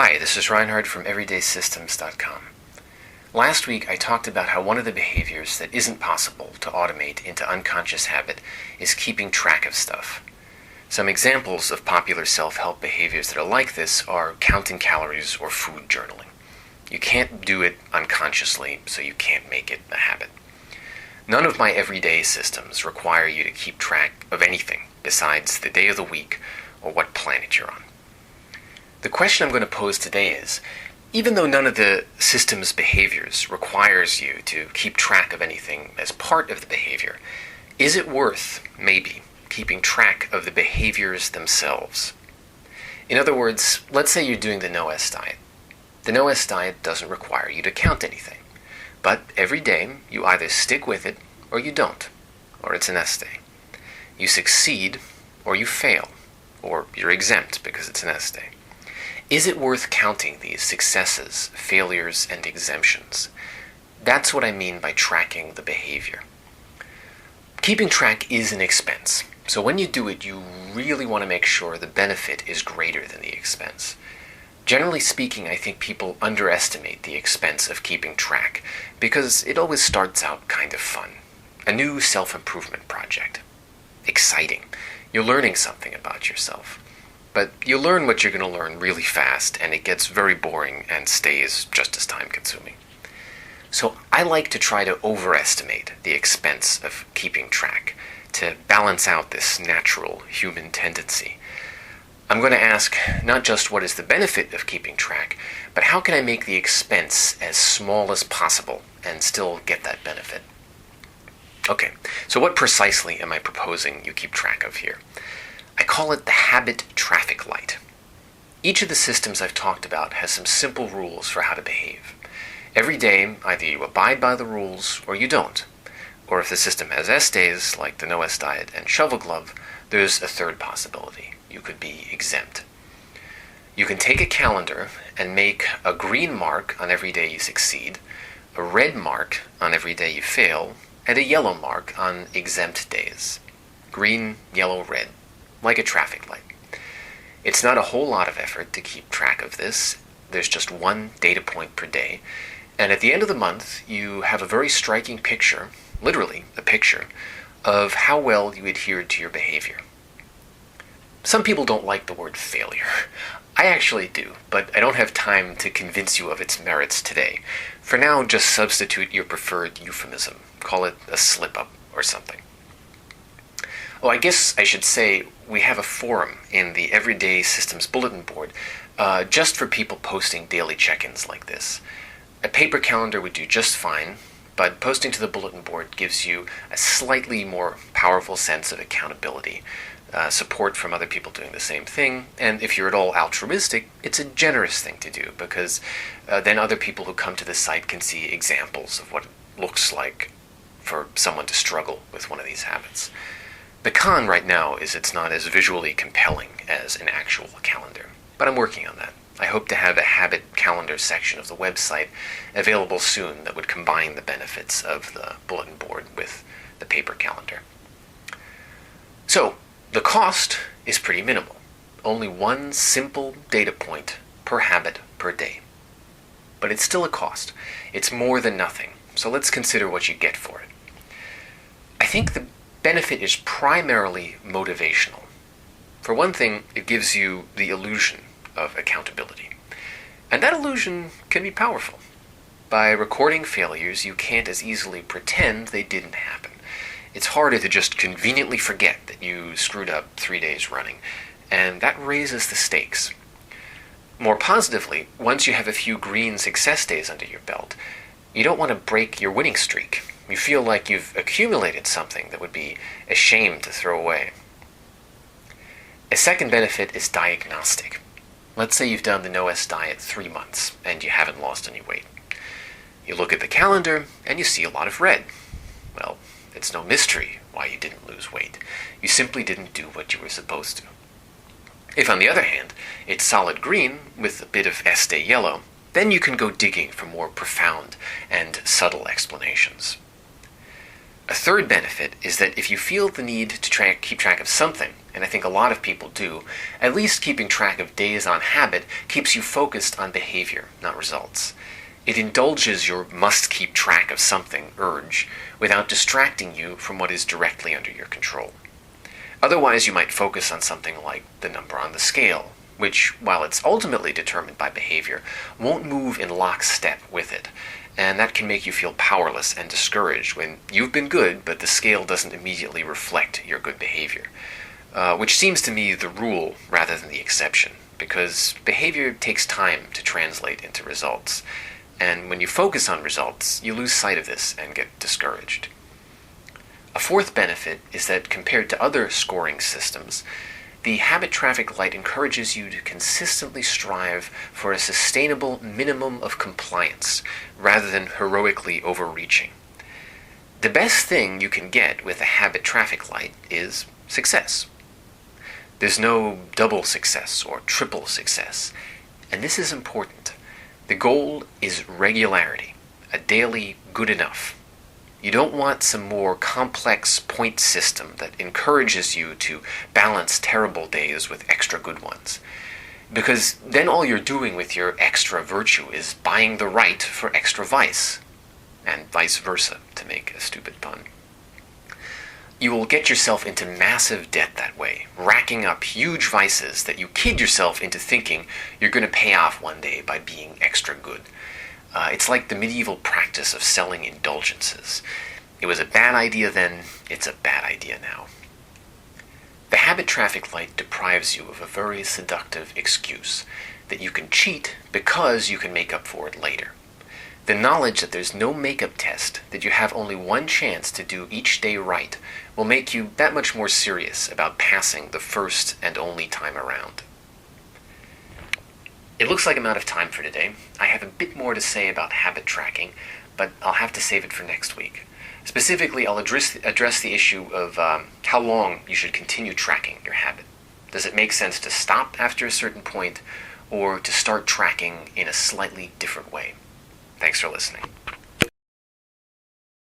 Hi, this is Reinhard from everydaysystems.com. Last week I talked about how one of the behaviors that isn't possible to automate into unconscious habit is keeping track of stuff. Some examples of popular self-help behaviors that are like this are counting calories or food journaling. You can't do it unconsciously, so you can't make it a habit. None of my everyday systems require you to keep track of anything besides the day of the week or what planet you're on. The question I'm going to pose today is, even though none of the system's behaviors requires you to keep track of anything as part of the behavior, is it worth, maybe, keeping track of the behaviors themselves? In other words, let's say you're doing the no-S diet. The no-S diet doesn't require you to count anything, but every day you either stick with it or you don't, or it's an S day. You succeed or you fail, or you're exempt because it's an S day. Is it worth counting these successes, failures, and exemptions? That's what I mean by tracking the behavior. Keeping track is an expense, so when you do it, you really want to make sure the benefit is greater than the expense. Generally speaking, I think people underestimate the expense of keeping track because it always starts out kind of fun. A new self-improvement project. Exciting. You're learning something about yourself. But you learn what you're going to learn really fast, and it gets very boring and stays just as time-consuming. So I like to try to overestimate the expense of keeping track, to balance out this natural human tendency. I'm going to ask not just what is the benefit of keeping track, but how can I make the expense as small as possible and still get that benefit? Okay, so what precisely am I proposing you keep track of here? I call it the habit traffic light. Each of the systems I've talked about has some simple rules for how to behave. Every day, either you abide by the rules or you don't. Or if the system has S days, like the no-S diet and shovel glove, there's a third possibility. You could be exempt. You can take a calendar and make a green mark on every day you succeed, a red mark on every day you fail, and a yellow mark on exempt days. Green, yellow, red. Like a traffic light. It's not a whole lot of effort to keep track of this. There's just one data point per day. And at the end of the month, you have a very striking picture, literally a picture, of how well you adhered to your behavior. Some people don't like the word failure. I actually do, but I don't have time to convince you of its merits today. For now, just substitute your preferred euphemism. Call it a slip-up or something. Oh, I guess I should say we have a forum in the Everyday Systems Bulletin Board just for people posting daily check-ins like this. A paper calendar would do just fine, but posting to the bulletin board gives you a slightly more powerful sense of accountability, support from other people doing the same thing, and if you're at all altruistic, it's a generous thing to do because then other people who come to the site can see examples of what it looks like for someone to struggle with one of these habits. The con right now is it's not as visually compelling as an actual calendar, but I'm working on that. I hope to have a habit calendar section of the website available soon that would combine the benefits of the bulletin board with the paper calendar. So, the cost is pretty minimal. Only one simple data point per habit per day. But it's still a cost. It's more than nothing, so let's consider what you get for it. I think the benefit is primarily motivational. For one thing, it gives you the illusion of accountability. And that illusion can be powerful. By recording failures, you can't as easily pretend they didn't happen. It's harder to just conveniently forget that you screwed up 3 days running, and that raises the stakes. More positively, once you have a few green success days under your belt, you don't want to break your winning streak. You feel like you've accumulated something that would be a shame to throw away. A second benefit is diagnostic. Let's say you've done the no-S diet 3 months and you haven't lost any weight. You look at the calendar and you see a lot of red. Well, it's no mystery why you didn't lose weight. You simply didn't do what you were supposed to. If, on the other hand, it's solid green with a bit of S day yellow, then you can go digging for more profound and subtle explanations. A third benefit is that if you feel the need to keep track of something, and I think a lot of people do, at least keeping track of days on habit keeps you focused on behavior, not results. It indulges your must keep track of something urge without distracting you from what is directly under your control. Otherwise, you might focus on something like the number on the scale, which, while it's ultimately determined by behavior, won't move in lockstep with it. And that can make you feel powerless and discouraged when you've been good, but the scale doesn't immediately reflect your good behavior. Which seems to me the rule rather than the exception, because behavior takes time to translate into results. And when you focus on results, you lose sight of this and get discouraged. A fourth benefit is that compared to other scoring systems, the habit traffic light encourages you to consistently strive for a sustainable minimum of compliance rather than heroically overreaching. The best thing you can get with a habit traffic light is success. There's no double success or triple success, and this is important. The goal is regularity, a daily good enough. You don't want some more complex point system that encourages you to balance terrible days with extra good ones. Because then all you're doing with your extra virtue is buying the right for extra vice, and vice versa, to make a stupid pun. You will get yourself into massive debt that way, racking up huge vices that you kid yourself into thinking you're going to pay off one day by being extra good. It's like the medieval practice of selling indulgences. It was a bad idea then, it's a bad idea now. The habit traffic light deprives you of a very seductive excuse that you can cheat because you can make up for it later. The knowledge that there's no makeup test, that you have only one chance to do each day right, will make you that much more serious about passing the first and only time around. It looks like I'm out of time for today. I have a bit more to say about habit tracking, but I'll have to save it for next week. Specifically, I'll address the issue of how long you should continue tracking your habit. Does it make sense to stop after a certain point, or to start tracking in a slightly different way? Thanks for listening.